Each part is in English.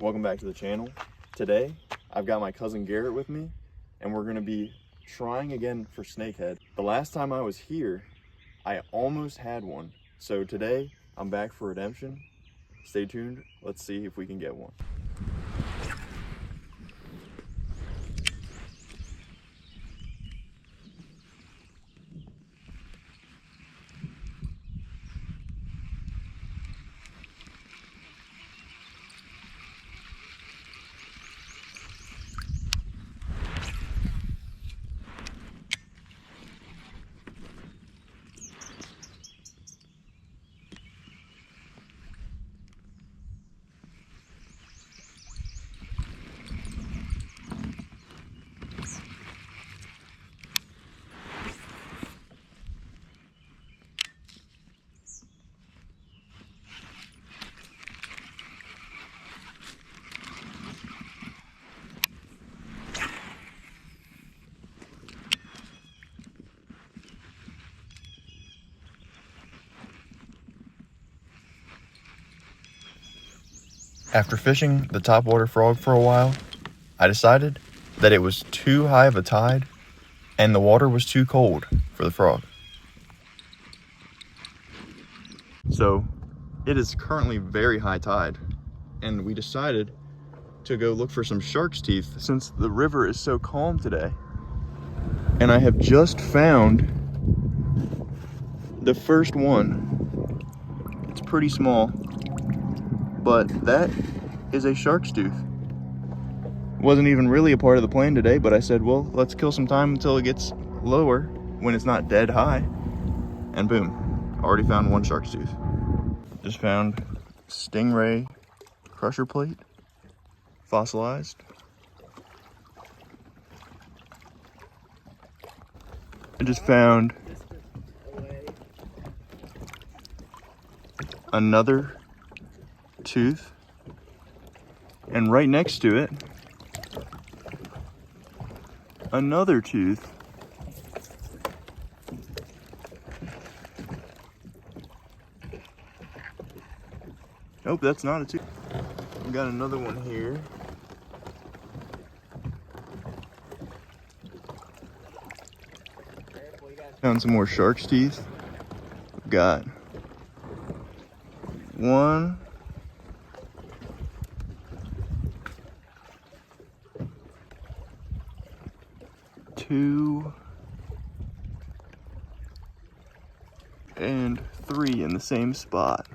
Welcome back to the channel. Today I've got my cousin Garrett with me and we're going to be trying again for snakehead. The last time I was here I almost had one, so today I'm back for redemption. Stay tuned, let's see if we can get one. After fishing the topwater frog for a while, I decided that it was too high of a tide and the water was too cold for the frog. So it is currently very high tide and we decided to go look for some shark's teeth since the river is so calm today. And I have just found the first one. It's pretty small, but that is a shark's tooth. Wasn't even really a part of the plan today, but I said, well, let's kill some time until it gets lower when it's not dead high. And boom, already found one shark's tooth. Just found stingray crusher plate, fossilized. I just found another tooth, and right next to it another tooth. Nope, that's not a tooth. We got another one here. Found some more shark's teeth. We've got one, two, and three in the same spot.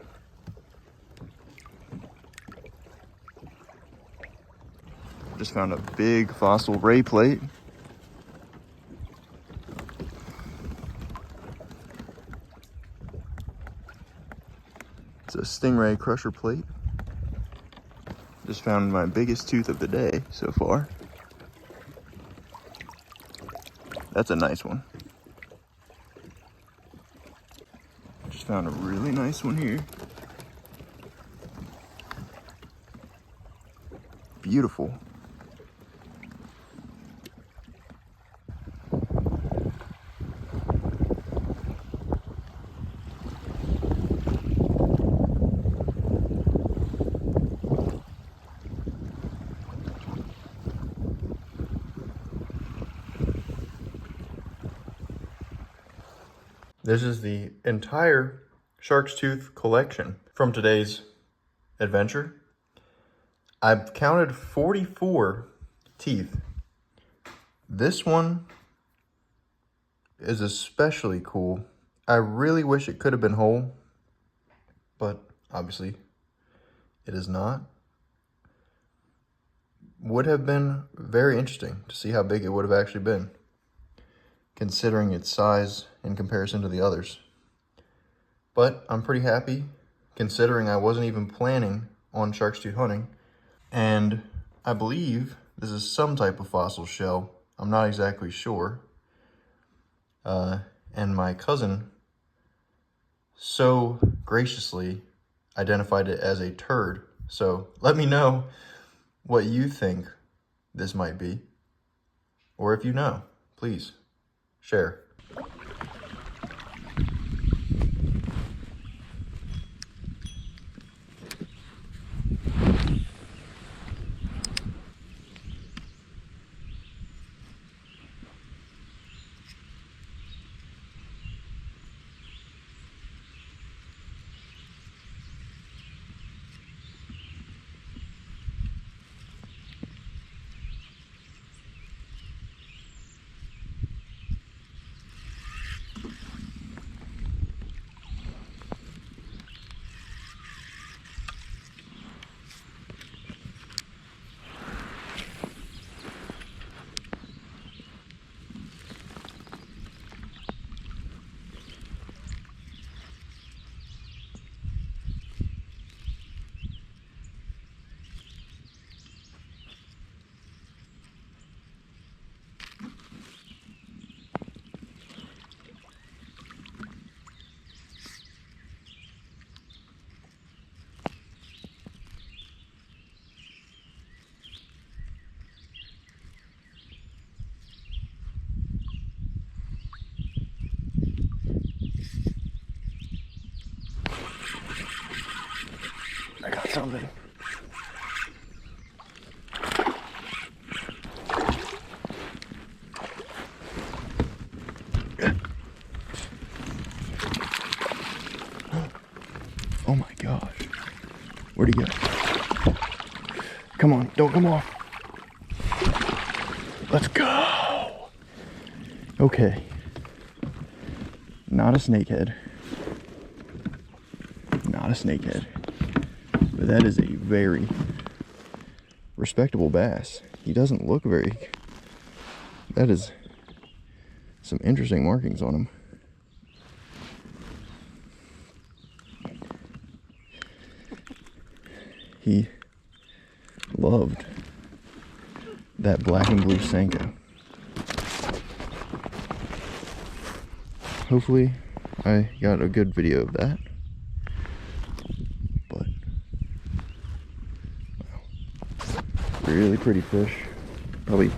Just found a big fossil ray plate. It's a stingray crusher plate. Just found my biggest tooth of the day so far. That's a nice one. Just found a really nice one here. Beautiful. This is the entire shark's tooth collection from today's adventure. I've counted 44 teeth. This one is especially cool. I really wish it could have been whole, but obviously it is not. Would have been very interesting to see how big it would have actually been, considering its size in comparison to the others. But I'm pretty happy, considering I wasn't even planning on shark's tooth hunting. And I believe this is some type of fossil shell. I'm not exactly sure. And my cousin so graciously identified it as a turd. So let me know what you think this might be. Or if you know, please share. Come on, don't come off. Let's go. Okay. Not a snakehead. Not a snakehead. But that is a very respectable bass. He doesn't look very... That is some interesting markings on him. He loved that black and blue Senko. Hopefully I got a good video of that. But wow. Really pretty fish. Probably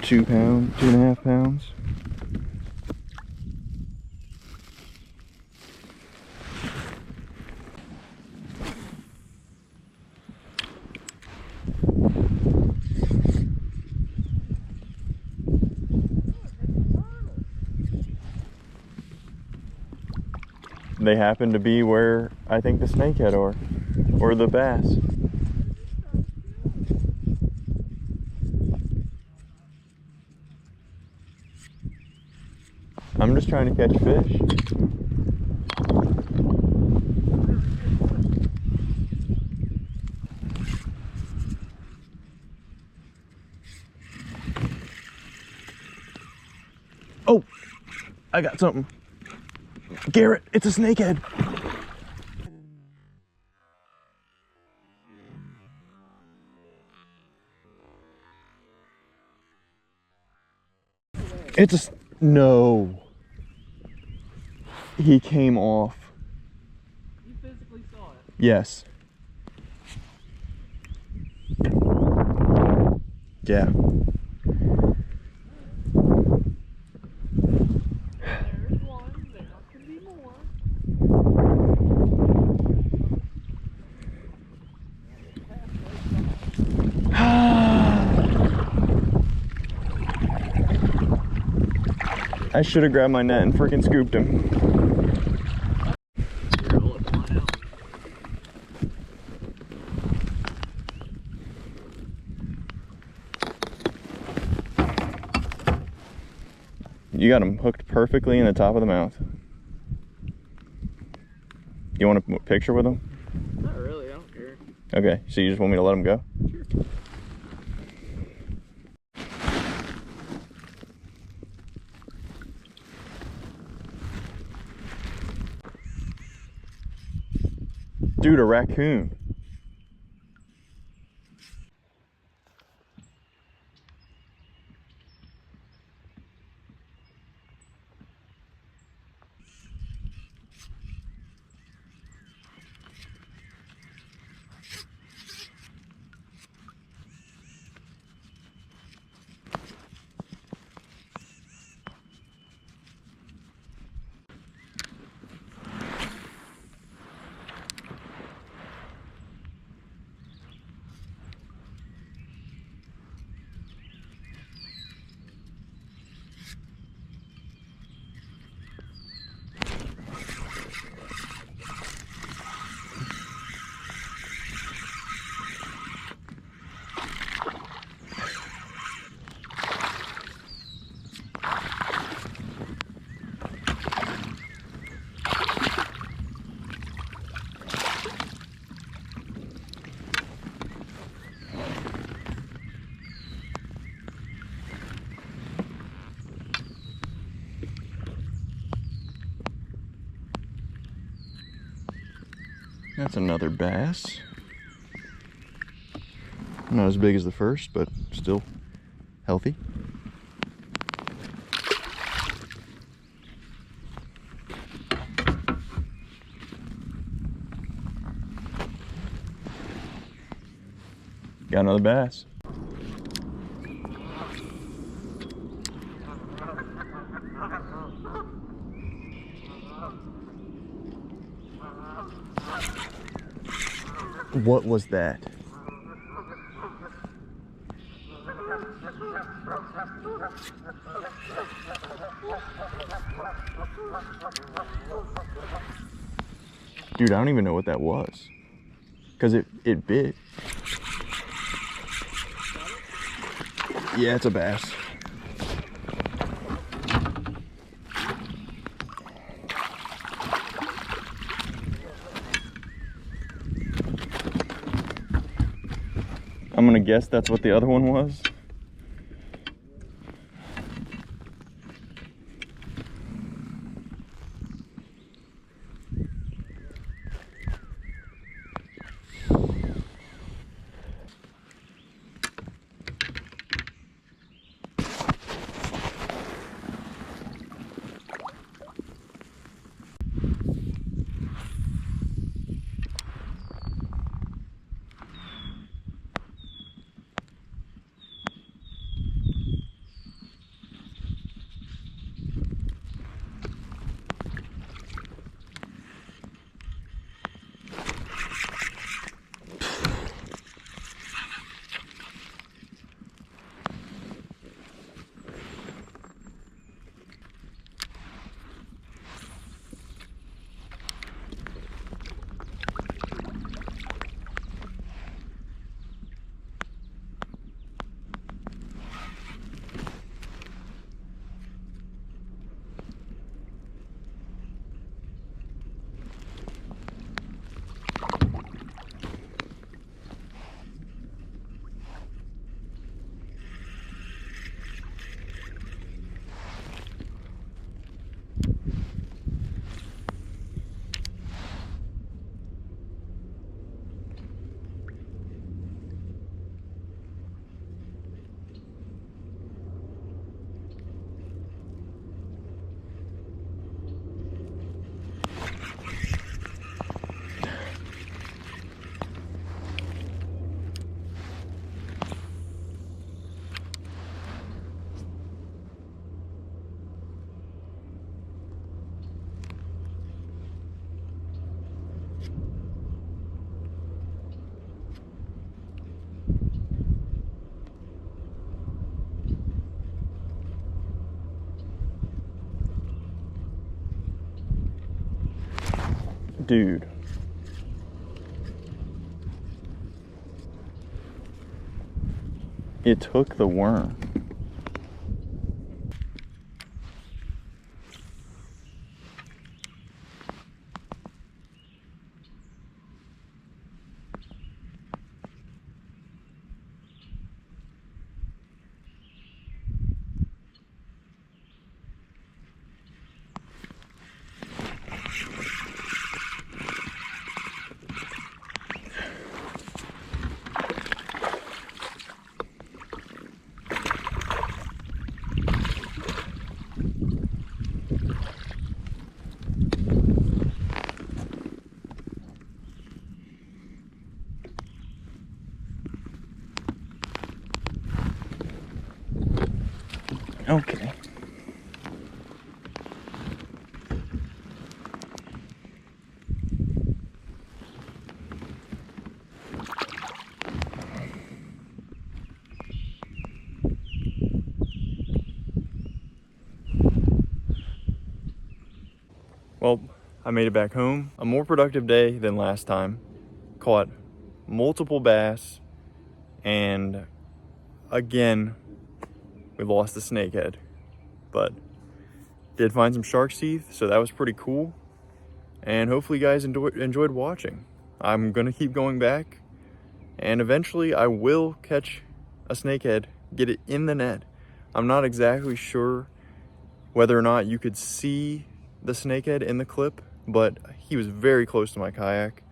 2 pounds, 2.5 pounds. They happen to be where I think the snakehead are, or the bass. I'm just trying to catch fish. Oh, I got something. Garrett, it's a snakehead. It's a... No. He came off. You physically saw it? Yes. Yeah. There's one. There can be more. I should have grabbed my net and freaking scooped him. You got him hooked perfectly in the top of the mouth. You want a picture with him? Not really, I don't care. Okay, so you just want me to let him go? Sure. Dude, a raccoon. That's another bass. Not as big as the first, but still healthy. Got another bass. What was that? Dude, I don't even know what that was. because it bit. Yeah, it's a bass. I'm gonna guess that's what the other one was. Dude. It took the worm. Okay. Well, I made it back home. A more productive day than last time. Caught multiple bass, and again, we lost the snakehead. But did find some shark's teeth, so that was pretty cool. And hopefully you guys enjoyed watching. I'm gonna keep going back, and eventually I will catch a snakehead, get it in the net. I'm not exactly sure whether or not you could see the snakehead in the clip, but he was very close to my kayak.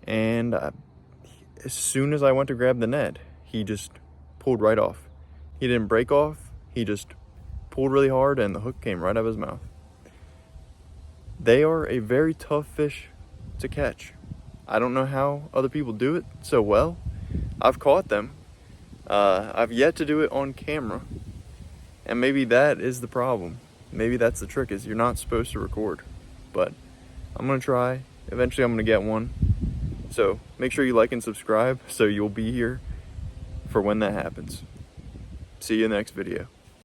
And as soon as I went to grab the net, he just pulled right off. He didn't break off, he just pulled really hard and the hook came right out of his mouth. They are a very tough fish to catch. I don't know how other people do it so well. I've caught them. I've yet to do it on camera. And maybe that is the problem. Maybe that's the trick, is you're not supposed to record. But I'm gonna try. Eventually I'm gonna get one. So make sure you like and subscribe so you'll be here for when that happens. See you in the next video.